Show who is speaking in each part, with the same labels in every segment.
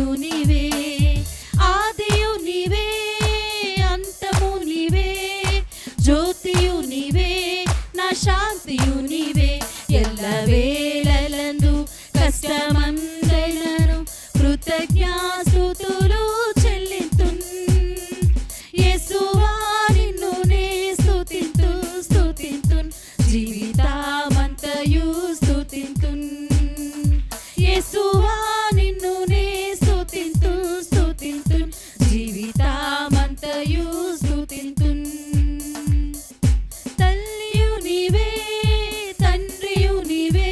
Speaker 1: ఆదియు నీవే, ఆదియు నీవే, అంతము నీవే, జ్యోతియు నీవే, నా శాంతియు నీవే. ఎల్లవేళలందు కష్టమందైనను కృతజ్ఞాస్తుతులు చెల్లింతున్. యేసువా నిన్ను నే స్తుతింతున్, జీవితమంతయు స్తుతింతున్. యేసువా నిన్ను నే స్తుతింతున్, జీవితమంతయు స్తుతింతున్. తల్లియు నీవే, తండ్రియు నీవే,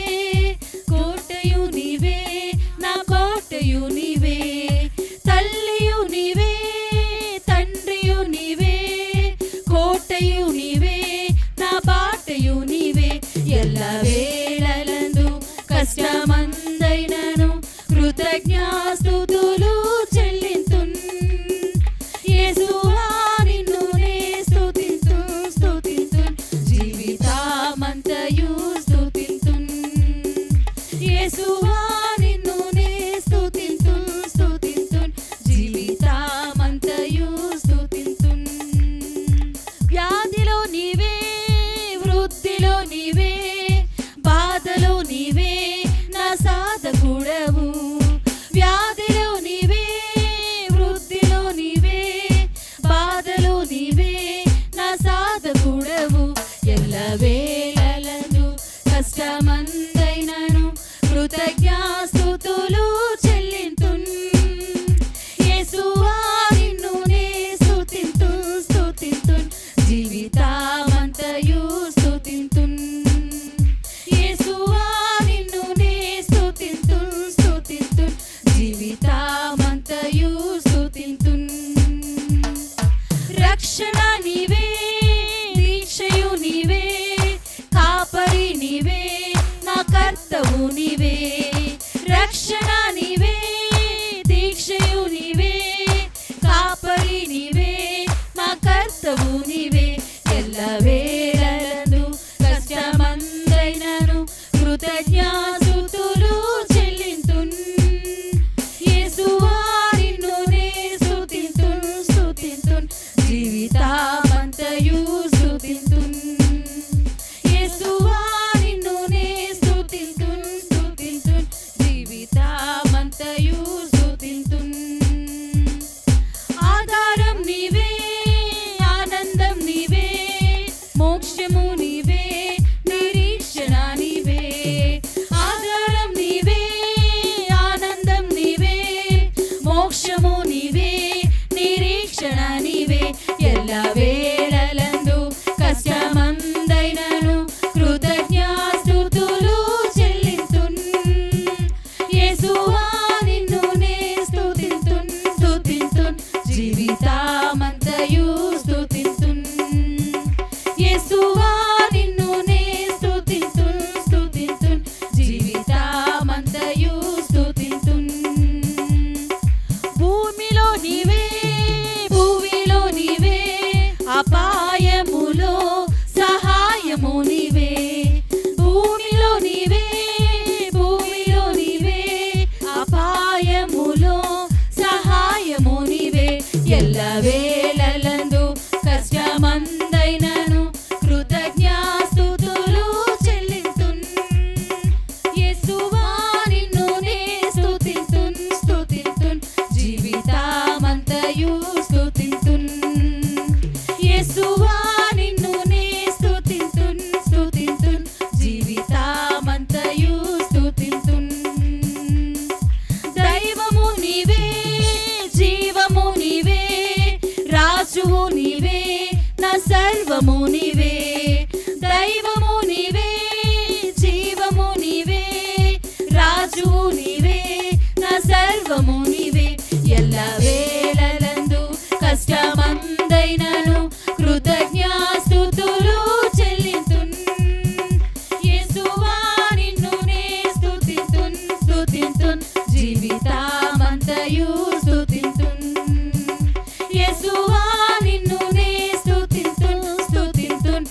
Speaker 1: కోటయు నీవే, నా కోటయు నీవే. తల్లియు నీవే, తండ్రియు నీవే, కోటయు నీవే, నా బాటయు నీవే. ఎల్లవేళలందు కష్టమందైనను కృతజ్ఞాస్తుతులు చెల్లింతున్. యేసువా నిన్ను నే స్తుతింతున్, జీవితమంతయు స్తుతింతున్. యేసువా నిన్ను నే స్తుతింతున్, జీవితమంతయు స్తుతింతున్. వ్యాధిలో నీవే, వృద్ధిలో నీవే, బాధలో నీవే, నా సాధకుడవు. వ్యాధిలో నీవే, వృద్ధిలో నీవే, బాధలో నీవే, నా సాధకుడవు. ఎల్లవేళలందు కష్టమందైనను కృతజ్ఞాస్తుతులు చెల్లింతున్. యేసువా నిన్ను నే స్తుతింతున్, జీవితమంతయు స్తుతింతున్. యేసువా నిన్ను నే స్తుతింతున్, జీవితమంతయు స్తుతింతున్. రక్షణ నీవే, దీక్షయు నీవే, కాపరి నీవే, నా కర్తవు నీవే. రక్షణ నీవే, దీక్షయు నీవే, కాపరి నీవే, నా కర్తవు నీవే. ఎల్లవేళలందు కష్టమందైనను కృతజ్ఞాస్తుతులు చెల్లింతున్. యేసువా నిన్ను నే స్తుతింతున్, జీవితమంతయు స్తుతింతున్. యేసువా నిన్ను నే స్తుతింతున్, జీవితమంతయు స్తుతింతున్. ఆధారం నీవే, ఆనందం నీవే, మోక్షము నీవే, నిరీక్షణ నీవే. ఆధారం నీవే, ఆనందం నీవే, మోక్షము నీవే, నిరీక్షణ నీవే. ఎల్లవేళలందు కష్టమందైనను కృతజ్ఞాస్తుతులు చెల్లింతున్. యేసువా నిన్ను నే స్తుతింతున్, జీవితమంతయు స్తుతింతున్. యేసువా నిన్ను నే స్తుతింతున్, జీవితమంతయు స్తుతింతున్. భూమిలో నీవే, భూమిలో నీవే, అపాయములో సహాయము నీవే. భూమిలో నీవే, భూమిలో నీవే, అపాయములో సహాయము నీవే. ఎల్లవేళలందు కష్టమందైనను కృతజ్ఞాస్తుతులు చెల్లింతున్. యేసువా నిన్ను నే స్తుతింతున్, జీవితమంతయు స్తుతింతున్. యేసువా నిన్ను నే స్తుతింతున్, జీవితమంతయు స్తుతింతున్. దైవము నీవే, జీవము నీవే, రాజువు నీవే, నా సర్వము నీవే. దైవము నీవే, జీవము నీవే, రాజువు నీవే, నా సర్వము నీవే. ఎల్లవేళలందు కష్టమందైనను కృతజ్ఞాస్తుతులు చెల్లింతున్. యేసువా నిన్ను నే స్తుతింతున్, జీవితమంతయు స్తుతింతున్. యేసువా నిన్ను నే స్తుతింతున్,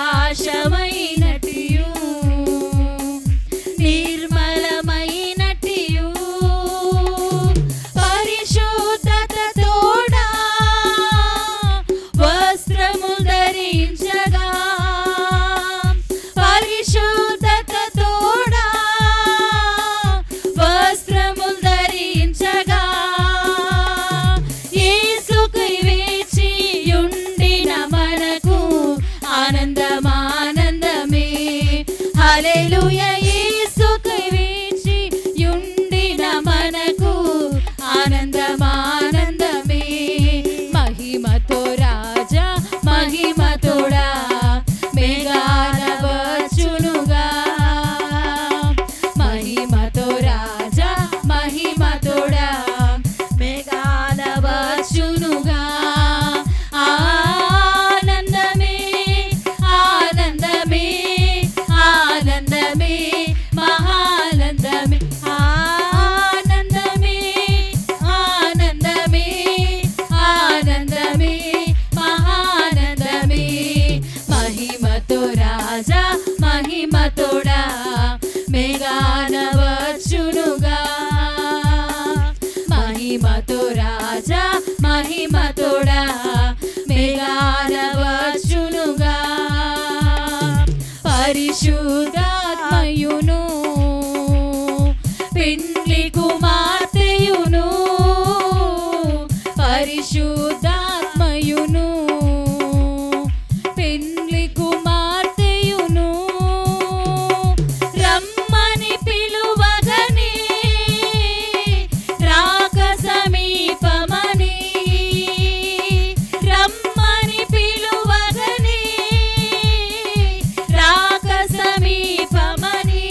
Speaker 1: ప్రకాశమైనటియు నిర్మలమైనటియు పరిశుద్ధత తోడా వస్త్రము ధరించగా పరిశుద్ధత తోడా వస్త్రము ధరించగా యేసుకై వేచి ఉండిన మనకు ఆనందమానందమే హల్లెలూయా యేసుకై వేచి ఉండిన మనకు ఆనందమానందమే మహిమతో రాజా మహిమతోడా మేఘాల వచ్చునుగా మహిమతో రాజా మహిమతోడా మేఘాల వచ్చునుగా ఆనందమే ఆనందమే ఆనందమే మహానందమే ఆనందమే ఆనందమే ఆనందమే మహానందమే మహిమతో రాజా మహిమతోడా మేఘాన వచ్చునుగా మహిమతో రాజా మహిమతోడా మేఘాన వచ్చునుగా పరిశుద్ధాత్మయును పెండ్లి కుమార్తెయును పరిశుద్ధాత్మయును పెండ్లి కుమార్తెయును రమ్మని పిలువగనే రాక సమీపమని రమ్మని పిలువగనే రాక సమీపమని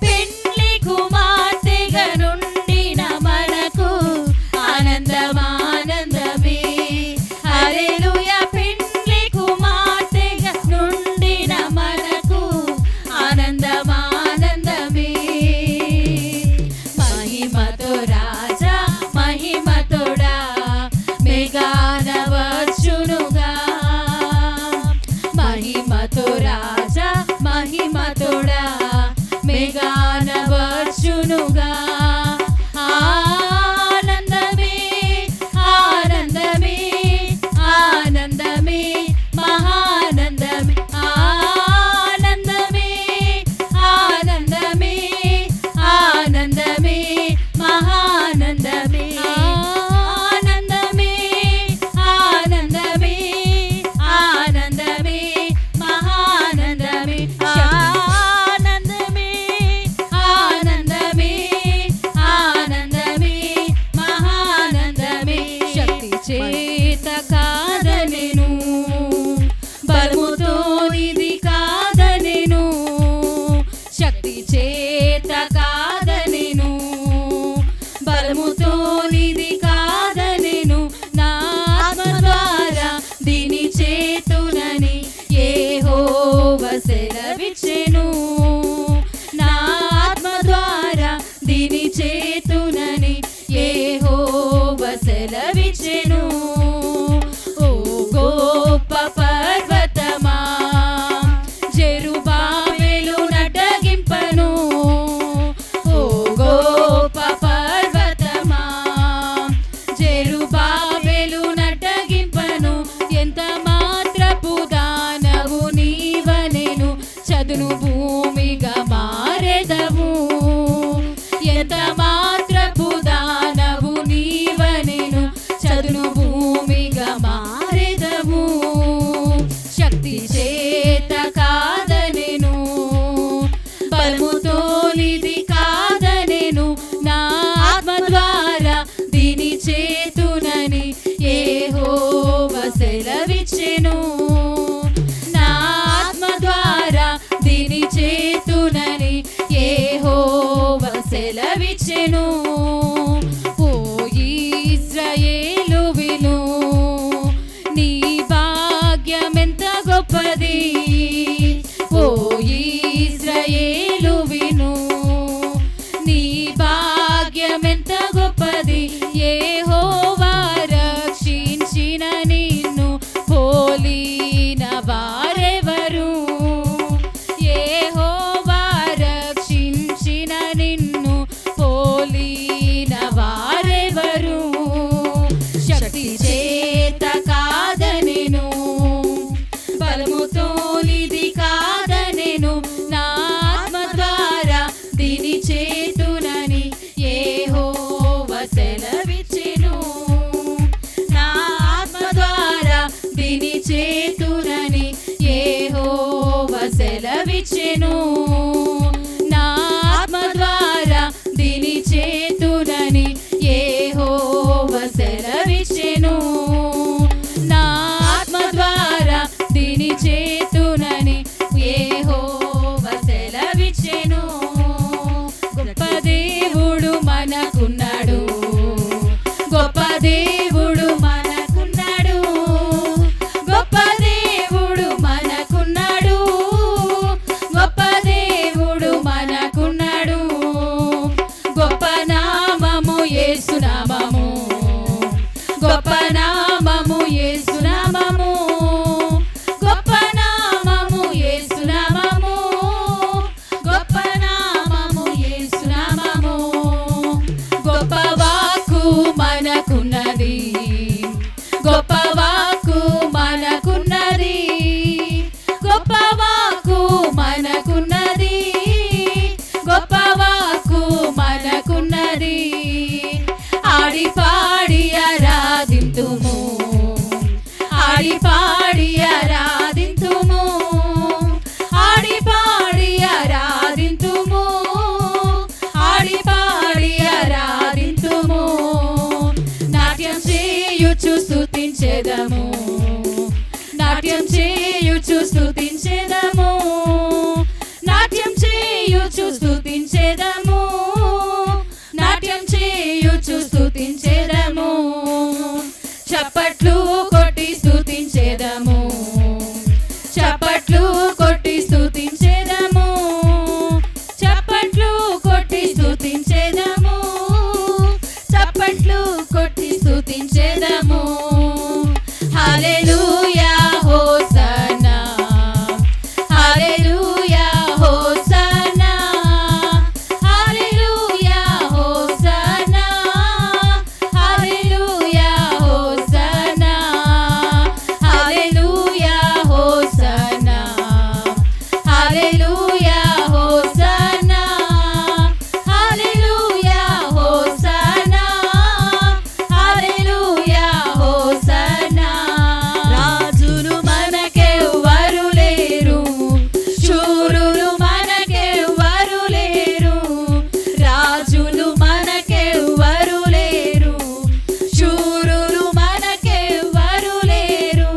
Speaker 1: పెండ్లి కుమార్తెగా నుండిన మనకు ఆనందమానందమే హల్లెలూయా పెండ్లి కుమార్తెగా నుండిన మనకు ఆనందమానందమే మహిమతో రాజా మహిమతోడా మేఘాన వచ్చునుగా మహిమతో రాజా మహిమతోడా మేఘాన వచ్చునుగా ఆనందమే ఆనందమే ఆనందమే మహానందమే ఆనందమే ఆనందమే ఆనందమే మహానందమే ఆనందమే ఆనందమే ఆనందమే మహానందమే ఆనందమే ఆనందమే ఆనందమే మహానందమే శక్తి చేత కాదనెను బలముతో ఇది కాదనెను శక్తి చేత కాదనెను బలముతో ఇది కాదనెను నా ఆత్మ ద్వారా దీని చేతునని యెహోవా సెలవిచ్చెను నా ఆత్మ ద్వారా దీని చేతునని యెహోవా సెలవిచ్చెను ఓ గొప్ప పర్వతమా జెరుబాబెలు నటగింపను ఓ గొప్ప పర్వతమా జెరుబాబెలు నటగింపను ఎంత మాత్రపు దానవు నీవనెను చదును భూమిగా మారెదవు ఎంత మాత్రపు దానవు నీవనెను చదును భూమిగా మారెదవు శక్తి చేత కాదనెను బలముతో ఇది కాదనెను నా ఆత్మ ద్వారా దీని చేతునని యెహోవా సెలవిచ్చెను నా ఆత్మ ద్వారా దీని చేతునని యెహోవా సెలవిచ్చెను ఓ ఇశ్రాయేలు విను నీ భాగ్యమెంత గొప్పది ఓ ఇశ్రాయేలు విను నీ భాగ్యమెంత గొప్పది యెహోవా రక్షించిన నిన్ను పోలిన తోలిది కాదనెను నా ఆత్మ ద్వారా దీని చేతునని యెహోవా సెలవిచ్చెను. నా ఆత్మ ద్వారా దీని చేతునని యెహోవా సెలవిచ్చెను. నా ఆత్మ ద్వారా దీని చేతునని యెహోవా సెలవిచ్చెను. నా ఆత్మ ద్వారా దీని చేతునని యెహోవా సెలవిచ్చెను. గొప్ప దేవుడు మనకున్నాడు, గొప్ప దేవుడు మనకున్నాడు, గొప్ప దేవుడు మనకున్నాడు, గొప్ప దేవుడు మనకున్నాడు. గొప్ప నామము యేసు నామము, గొప్ప నామము యేసు నామము, గొప్ప నామము యేసు నామము, గొప్ప నామము యేసు నామము. గొప్ప వాక్కు మనకున్నది, గొప్ప వాక్కు మనకున్నది, గొప్ప వాక్కు మనకున్నది, గొప్ప వాక్కు మనకున్నది. ఆడి పాడి ఆరాధింతుము, ఆడి పాడి ఆరాధింతుము, ఆడి పాడి ఆరాధింతుము, ఆడి పాడి ఆరాధింతుము. నాట్యం చేయుచు స్తుతించెదము, నాట్యం చేయుచు స్తుతించెదము, నాట్యం చేయుచు స్తుతించెదము, నాట్యం చేయుచు స్తుతించెదము. చప్పట్లు కొట్టి స్తుతించెదము, చప్పట్లు కొట్టి స్తుతించెదము, చప్పట్లు కొట్టి స్తుతించెదము, చప్పట్లు కొట్టి స్తుతించెదము. Hallelujah hosanna, hallelujah hosanna, hallelujah hosanna, hallelujah hosanna, hallelujah hosanna, hallelujah hosanna, hallelujah hosanna, hallelujah hosanna. రాజులు మనకెవ్వరు లేరు, శూరులు మనకెవ్వరు లేరు, రాజులు మనకెవ్వరు లేరు, శూరులు మనకెవ్వరు లేరు.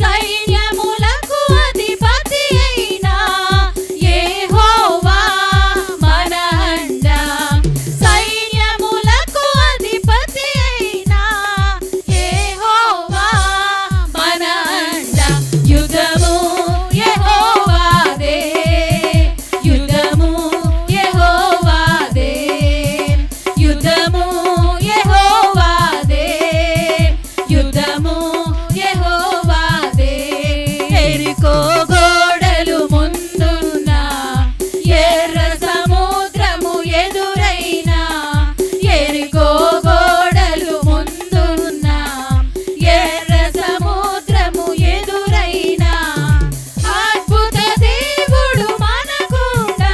Speaker 1: సైన్యములకు అధిపతి అయిన యెహోవా మన అండ, సైన్యములకు అధిపతి అయిన యెహోవా మన అండ. యుద్ధము యెహోవాదే, యుద్ధము యెహోవాదే, యుద్ధము యెహోవాదే, యుద్ధము యెహోవాదే. ఎరికో గోడలు ముందున్న ఎర్ర సముద్రము ఎదురైనా, ఎరికో గోడలు ముందున్న ఎర్ర సముద్రము ఎదురైనా, అద్భుత దేవుడు మనకుండా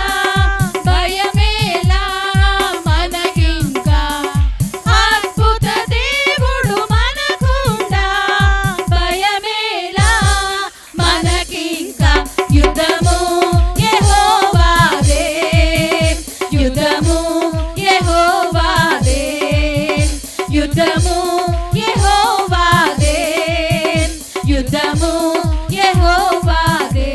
Speaker 1: భయమేలా మనకింకా, అద్భుత దేవుడు మనకుండా భయమేలా మనకింకా. యుద్ధము యెహోవాదే, యుద్ధము యెహోవాదే, యుద్ధము యెహోవాదే, యుద్ధము యెహోవాదే.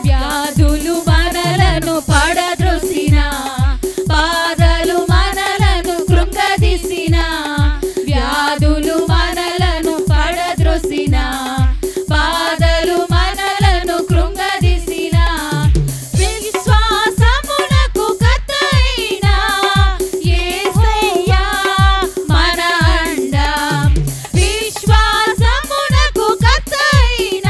Speaker 1: వ్యాధులు మనలను పడద్రోసిన, బాధలు మనలను కృంగదీసిన, వ్యాధులు మనలను పడద్రోసిన, బాధలు మనలను కృంగదీసిన. విశ్వాసమునకు కర్త అయిన యేసయ్యా మన అండ, విశ్వాసమునకు కర్త అయిన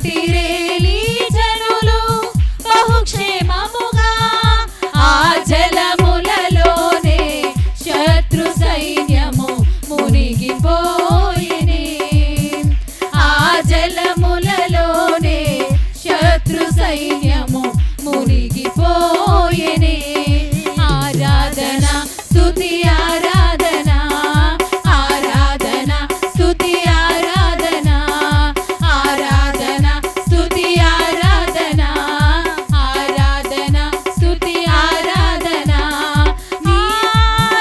Speaker 1: సాటిరేలి జనులు బహుక్షేమముగా ఆ జలములలోనే శత్రు సైన్యము మునిగిపోయిని ఆ జలములలోనే శత్రు సైన్యము మునిగిపోయిని ఆరాధన స్తుతి ఆరాధన ఆరాధన స్తుతి ఆరాధన ఆరాధన స్తుతి ఆరాధన ఆరాధన స్తుతి ఆరాధన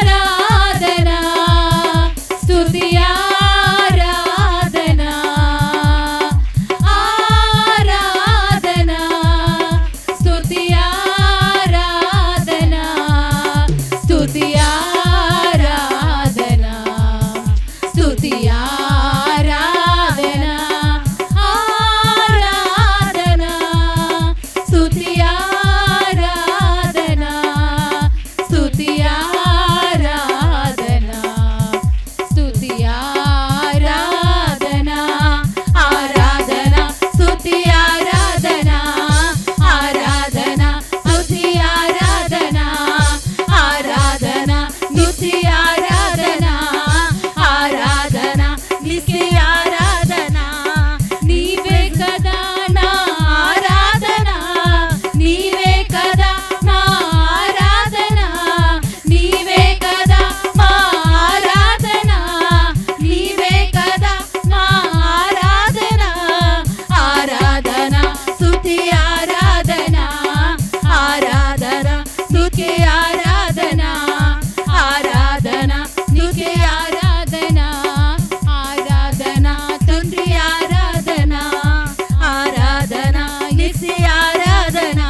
Speaker 1: ఆరాధన స్తుతి ఆరాధన ఆరాధన స్తుతి ఆరాధన స్తుతి ఆరాధన స్తుతి ఆరాధన ఆరాధన స్తుతి ఆరాధన స్తుతి ఆరాధన స్తుతి ఆరాధన ఆరాధన స్తుతి ఆరాధన ఆరాధన స్తుతి ఆరాధన ఆరాధన స్తుతి ఆరాధన ఆరాధన నీకే ఆరాధన నీవే కదా నా ఆరాధన నీవే కదా నా ఆరాధన నీవే కదా మా ఆరాధన నీవే కదా మా ఆరాధన ఆరాధన స్తుతి ఆరాధన ఆరాధన స్తుతి ఆరాధన ఆరాధన నీకే ఆరాధన ఆరాధన తండ్రి ఆరాధన ఆరాధన యేసే ఆరాధన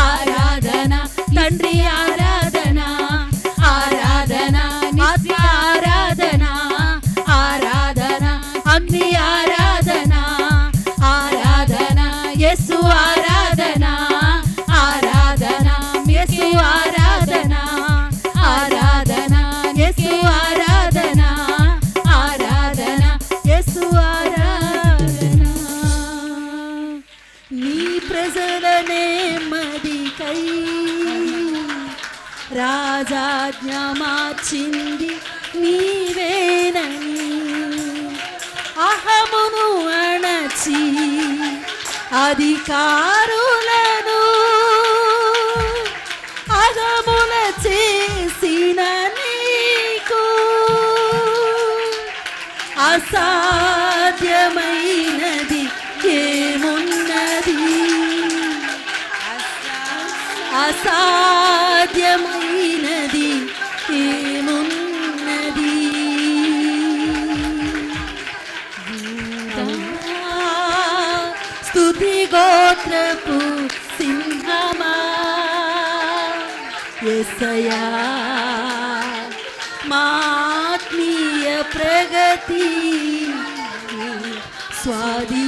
Speaker 1: ఆరాధన తండ్రి ఆరాధన ఆరాధన యేసే ఆరాధన ఆరాధన అగ్ని ఆరాధన ఆరాధన యేసు ఆరాధన ఆరాధన యేసు ఆరాధన ఆరాధన యేసు ఆరాధన ఆరాధన యేసు ఆరాధన
Speaker 2: నీ ప్రజల నెమ్మదికై రాజాజ్ఞ మార్చింది నీవేనని అహమును అణచి అధికారులను అగముల చేసిన నీకు అసాధ్యమైనది ఏమున్నది అసాధ్యమైనది ఏమున్నది స్తుతి గోత్రపు సింహమా యేసయ్యా మా ఆత్మీయ ప్రగతి స్వాధీనపరచుకో